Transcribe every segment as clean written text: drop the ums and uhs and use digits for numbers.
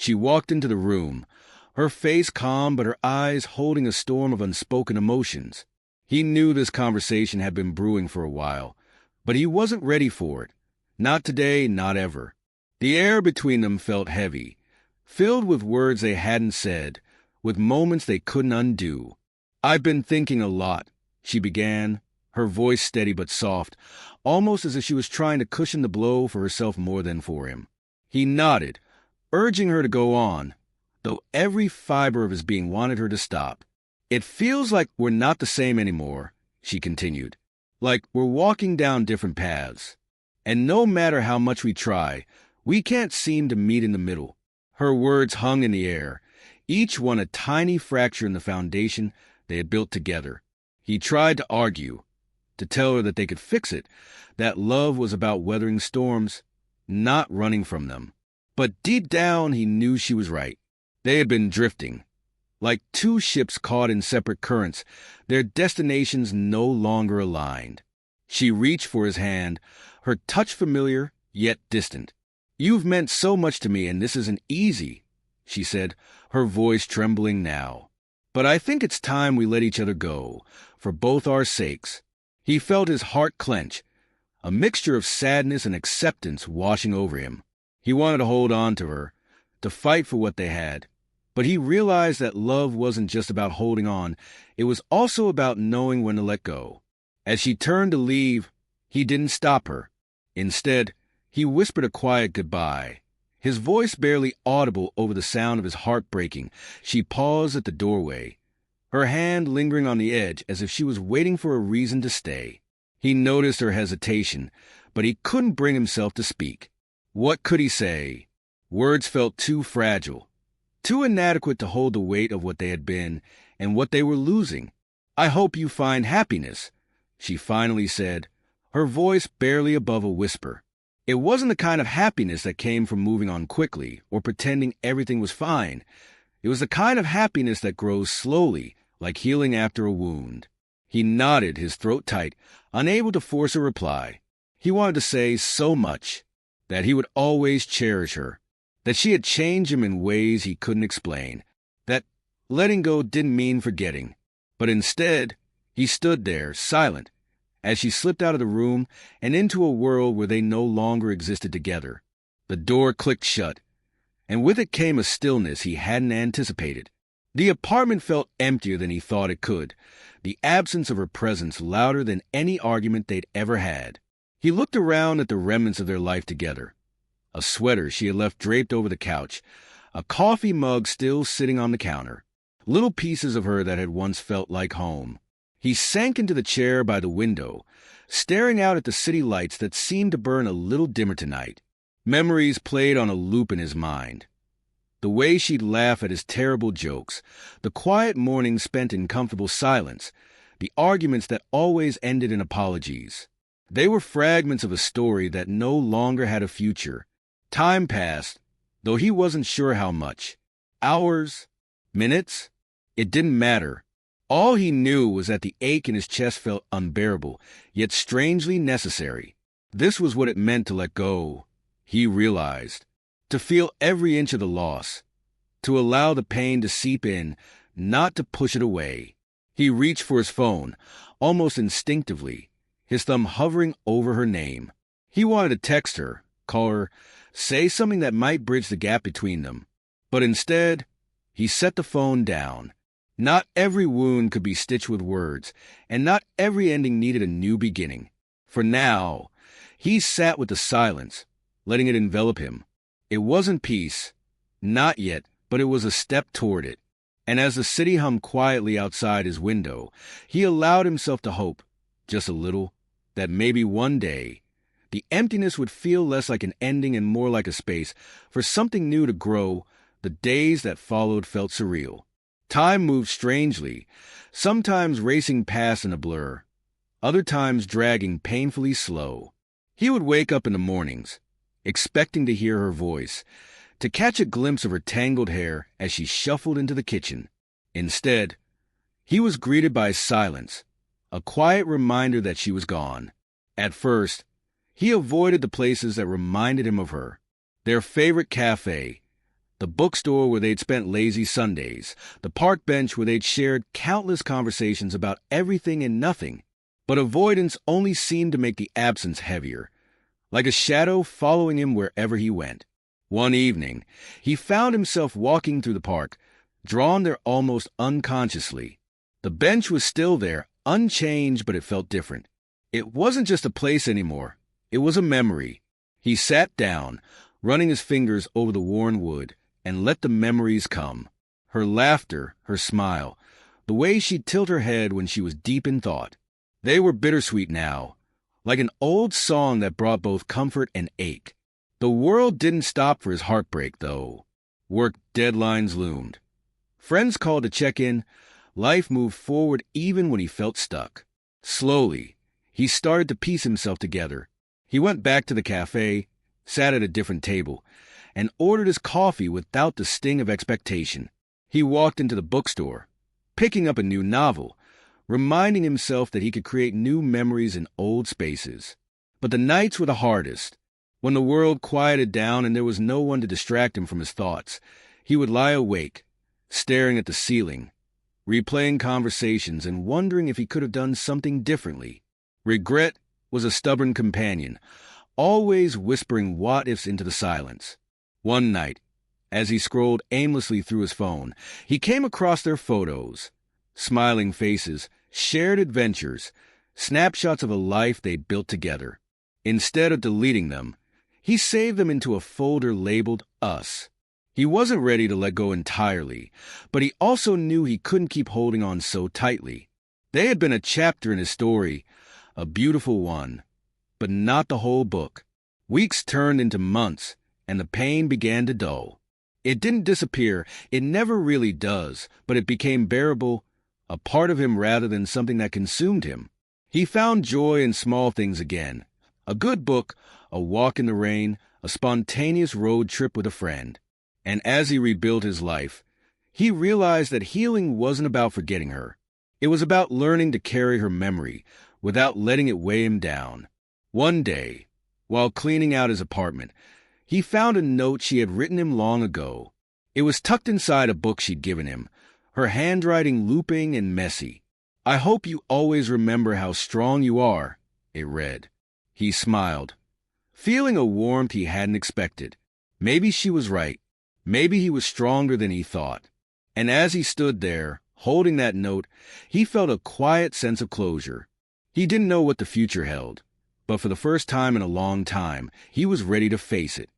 She walked into the room, her face calm but her eyes holding a storm of unspoken emotions. He knew this conversation had been brewing for a while, but he wasn't ready for it. Not today, not ever. The air between them felt heavy, filled with words they hadn't said, with moments they couldn't undo. "I've been thinking a lot," she began, her voice steady but soft, almost as if she was trying to cushion the blow for herself more than for him. He nodded, urging her to go on, though every fiber of his being wanted her to stop. "It feels like we're not the same anymore," she continued, "like we're walking down different paths. And no matter how much we try, we can't seem to meet in the middle." Her words hung in the air, each one a tiny fracture in the foundation they had built together. He tried to argue, to tell her that they could fix it, that love was about weathering storms, not running from them. But deep down, he knew she was right. They had been drifting, like two ships caught in separate currents, their destinations no longer aligned. She reached for his hand, her touch familiar, yet distant. "You've meant so much to me, and this isn't easy," she said, her voice trembling now. "But I think it's time we let each other go, for both our sakes." He felt his heart clench, a mixture of sadness and acceptance washing over him. He wanted to hold on to her, to fight for what they had. But he realized that love wasn't just about holding on, it was also about knowing when to let go. As she turned to leave, he didn't stop her. Instead, he whispered a quiet goodbye, his voice barely audible over the sound of his heart breaking. She paused at the doorway, her hand lingering on the edge as if she was waiting for a reason to stay. He noticed her hesitation, but he couldn't bring himself to speak. What could he say? Words felt too fragile, too inadequate to hold the weight of what they had been and what they were losing. "I hope you find happiness," she finally said, her voice barely above a whisper. It wasn't the kind of happiness that came from moving on quickly or pretending everything was fine. It was the kind of happiness that grows slowly, like healing after a wound. He nodded, his throat tight, unable to force a reply. He wanted to say so much, that he would always cherish her, that she had changed him in ways he couldn't explain, that letting go didn't mean forgetting. But instead, he stood there, silent, as she slipped out of the room and into a world where they no longer existed together. The door clicked shut, and with it came a stillness he hadn't anticipated. The apartment felt emptier than he thought it could, the absence of her presence louder than any argument they'd ever had. He looked around at the remnants of their life together. A sweater she had left draped over the couch, a coffee mug still sitting on the counter, little pieces of her that had once felt like home. He sank into the chair by the window, staring out at the city lights that seemed to burn a little dimmer tonight. Memories played on a loop in his mind. The way she'd laugh at his terrible jokes, the quiet mornings spent in comfortable silence, the arguments that always ended in apologies. They were fragments of a story that no longer had a future. Time passed, though he wasn't sure how much. Hours? Minutes? It didn't matter. All he knew was that the ache in his chest felt unbearable, yet strangely necessary. This was what it meant to let go, he realized. To feel every inch of the loss. To allow the pain to seep in, not to push it away. He reached for his phone, almost instinctively, his thumb hovering over her name. He wanted to text her, call her, say something that might bridge the gap between them. But instead, he set the phone down. Not every wound could be stitched with words, and not every ending needed a new beginning. For now, he sat with the silence, letting it envelop him. It wasn't peace, not yet, but it was a step toward it. And as the city hummed quietly outside his window, he allowed himself to hope, just a little, that maybe one day, the emptiness would feel less like an ending and more like a space for something new to grow. The days that followed felt surreal. Time moved strangely, sometimes racing past in a blur, other times dragging painfully slow. He would wake up in the mornings, expecting to hear her voice, to catch a glimpse of her tangled hair as she shuffled into the kitchen. Instead, he was greeted by silence, a quiet reminder that she was gone. At first, he avoided the places that reminded him of her, their favorite cafe, the bookstore where they'd spent lazy Sundays, the park bench where they'd shared countless conversations about everything and nothing. But avoidance only seemed to make the absence heavier, like a shadow following him wherever he went. One evening, he found himself walking through the park, drawn there almost unconsciously. The bench was still there, unchanged, but it felt different. It wasn't just a place anymore. It was a memory. He sat down, running his fingers over the worn wood, and let the memories come. Her laughter, her smile, the way she'd tilt her head when she was deep in thought. They were bittersweet now, like an old song that brought both comfort and ache. The world didn't stop for his heartbreak, though. Work deadlines loomed. Friends called to check in. Life moved forward even when he felt stuck. Slowly, he started to piece himself together. He went back to the cafe, sat at a different table, and ordered his coffee without the sting of expectation. He walked into the bookstore, picking up a new novel, reminding himself that he could create new memories in old spaces. But the nights were the hardest. When the world quieted down and there was no one to distract him from his thoughts, he would lie awake, staring at the ceiling, replaying conversations and wondering if he could have done something differently. Regret was a stubborn companion, always whispering what-ifs into the silence. One night, as he scrolled aimlessly through his phone, he came across their photos. Smiling faces, shared adventures, snapshots of a life they'd built together. Instead of deleting them, he saved them into a folder labeled Us. He wasn't ready to let go entirely, but he also knew he couldn't keep holding on so tightly. They had been a chapter in his story, a beautiful one, but not the whole book. Weeks turned into months, and the pain began to dull. It didn't disappear, it never really does, but it became bearable, a part of him rather than something that consumed him. He found joy in small things again. A good book, a walk in the rain, a spontaneous road trip with a friend. And as he rebuilt his life, he realized that healing wasn't about forgetting her. It was about learning to carry her memory without letting it weigh him down. One day, while cleaning out his apartment, he found a note she had written him long ago. It was tucked inside a book she'd given him, her handwriting looping and messy. "I hope you always remember how strong you are," it read. He smiled, feeling a warmth he hadn't expected. Maybe she was right. Maybe he was stronger than he thought. And as he stood there, holding that note, he felt a quiet sense of closure. He didn't know what the future held, but for the first time in a long time, he was ready to face it.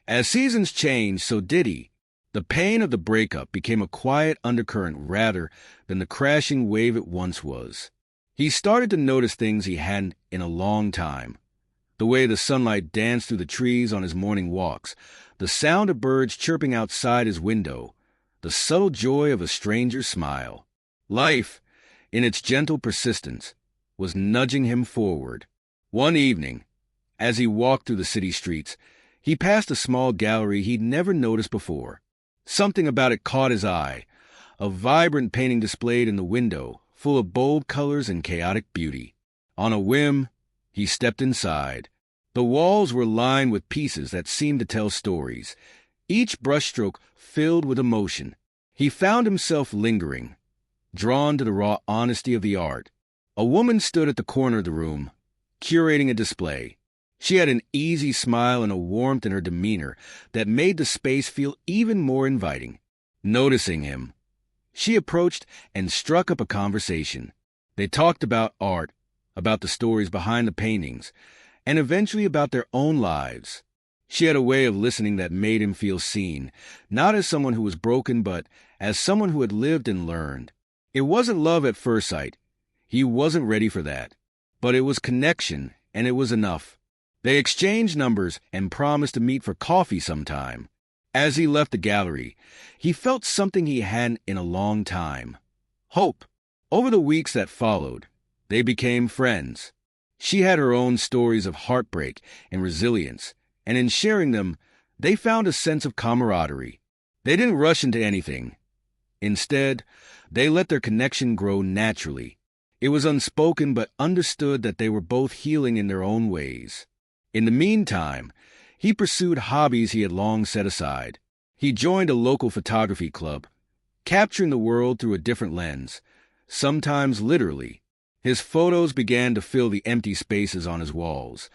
As seasons changed, so did he. The pain of the breakup became a quiet undercurrent rather than the crashing wave it once was. He started to notice things he hadn't in a long time. The way the sunlight danced through the trees on his morning walks, the sound of birds chirping outside his window, the subtle joy of a stranger's smile. Life, in its gentle persistence, was nudging him forward. One evening, as he walked through the city streets, he passed a small gallery he'd never noticed before. Something about it caught his eye, a vibrant painting displayed in the window, full of bold colors and chaotic beauty. On a whim, he stepped inside. The walls were lined with pieces that seemed to tell stories, each brushstroke filled with emotion. He found himself lingering, drawn to the raw honesty of the art. A woman stood at the corner of the room, curating a display. She had an easy smile and a warmth in her demeanor that made the space feel even more inviting. Noticing him, she approached and struck up a conversation. They talked about art, about the stories behind the paintings, and eventually about their own lives. She had a way of listening that made him feel seen, not as someone who was broken, but as someone who had lived and learned. It wasn't love at first sight. He wasn't ready for that. But it was connection, and it was enough. They exchanged numbers and promised to meet for coffee sometime. As he left the gallery, he felt something he hadn't in a long time. Hope. Over the weeks that followed, they became friends. She had her own stories of heartbreak and resilience, and in sharing them, they found a sense of camaraderie. They didn't rush into anything. Instead, they let their connection grow naturally. It was unspoken but understood that they were both healing in their own ways. In the meantime, he pursued hobbies he had long set aside. He joined a local photography club, capturing the world through a different lens, sometimes literally. His photos began to fill the empty spaces on his walls,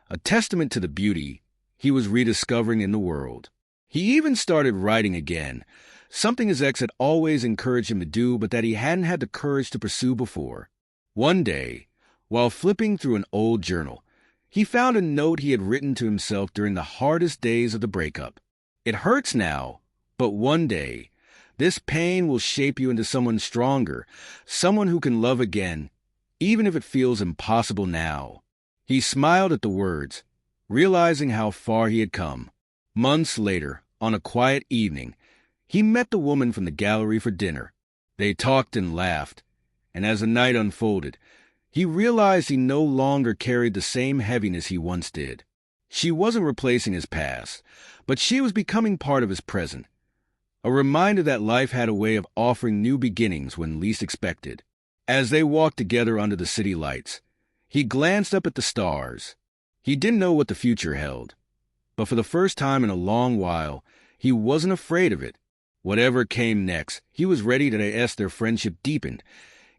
a testament to the beauty he was rediscovering in the world. He even started writing again, something his ex had always encouraged him to do but that he hadn't had the courage to pursue before. One day, while flipping through an old journal, he found a note he had written to himself during the hardest days of the breakup. It hurts now, but one day, this pain will shape you into someone stronger, someone who can love again, even if it feels impossible now. He smiled at the words, realizing how far he had come. Months later, on a quiet evening, he met the woman from the gallery for dinner. They talked and laughed, and as the night unfolded, he realized he no longer carried the same heaviness he once did. She wasn't replacing his past, but she was becoming part of his present, a reminder that life had a way of offering new beginnings when least expected. As they walked together under the city lights, he glanced up at the stars. He didn't know what the future held, but for the first time in a long while, he wasn't afraid of it. Whatever came next, he was ready to as their friendship deepened.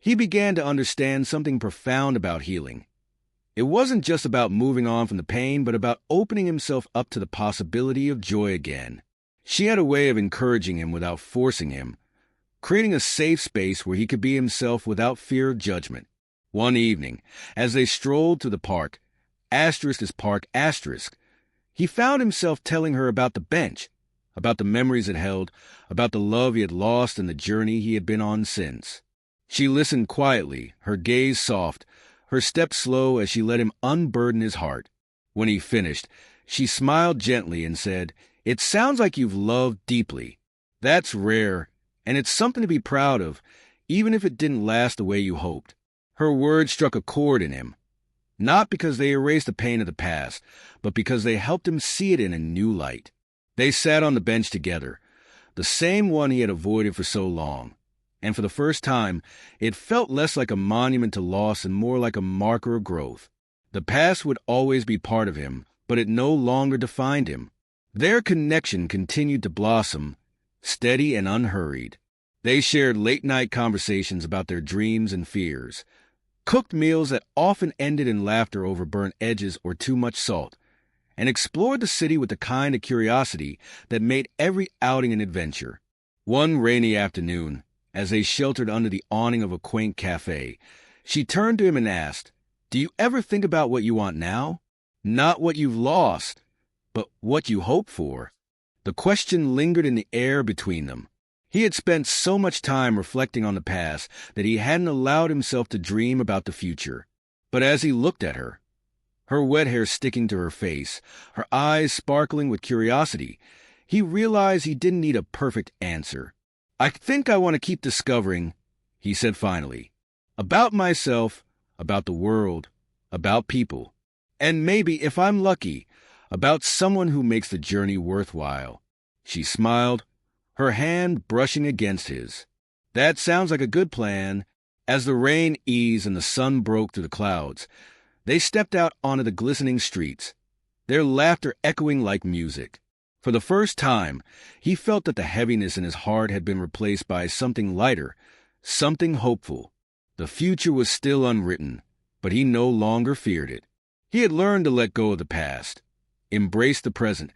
He began to understand something profound about healing. It wasn't just about moving on from the pain, but about opening himself up to the possibility of joy again. She had a way of encouraging him without forcing him, creating a safe space where he could be himself without fear of judgment. One evening, as they strolled to the park, he found himself telling her about the bench, about the memories it held, about the love he had lost and the journey he had been on since. She listened quietly, her gaze soft, her step slow as she let him unburden his heart. When he finished, she smiled gently and said, "It sounds like you've loved deeply. That's rare, and it's something to be proud of, even if it didn't last the way you hoped." Her words struck a chord in him, not because they erased the pain of the past, but because they helped him see it in a new light. They sat on the bench together, the same one he had avoided for so long, and for the first time, it felt less like a monument to loss and more like a marker of growth. The past would always be part of him, but it no longer defined him. Their connection continued to blossom, steady and unhurried. They shared late-night conversations about their dreams and fears, cooked meals that often ended in laughter over burnt edges or too much salt, and explored the city with the kind of curiosity that made every outing an adventure. One rainy afternoon, as they sheltered under the awning of a quaint cafe, she turned to him and asked, "Do you ever think about what you want now? Not what you've lost, but what you hope for?" The question lingered in the air between them. He had spent so much time reflecting on the past that he hadn't allowed himself to dream about the future. But as he looked at her, her wet hair sticking to her face, her eyes sparkling with curiosity, he realized he didn't need a perfect answer. "I think I want to keep discovering," he said finally, "about myself, about the world, about people, and maybe, if I'm lucky, about someone who makes the journey worthwhile." She smiled, her hand brushing against his. "That sounds like a good plan." As the rain eased and the sun broke through the clouds, they stepped out onto the glistening streets, their laughter echoing like music. For the first time, he felt that the heaviness in his heart had been replaced by something lighter, something hopeful. The future was still unwritten, but he no longer feared it. He had learned to let go of the past, embrace the present,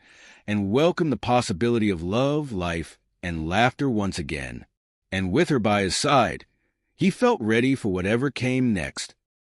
and welcome the possibility of love, life, and laughter once again. And with her by his side, he felt ready for whatever came next.